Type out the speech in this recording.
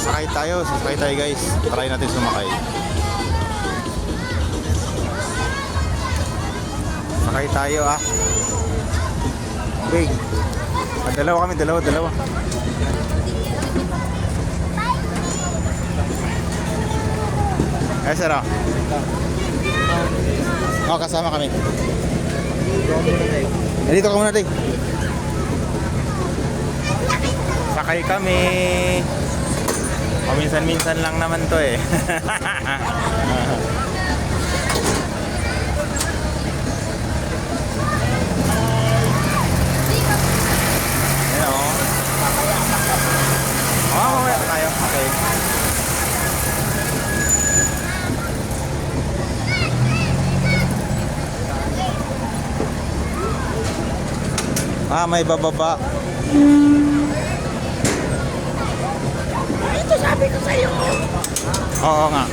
Sasakay tayo guys. Try natin sumakay. Sakay tayo ah. Big. Dalawa kami, dalawa. Ay, sir ah. Kasama kami. Dito ka muna tayo. Sakay kami. Minsan-minsan lang naman to eh. Mamaya tayo. Okay. May bababa. Ito sabi ko sa'yo. Oo nga.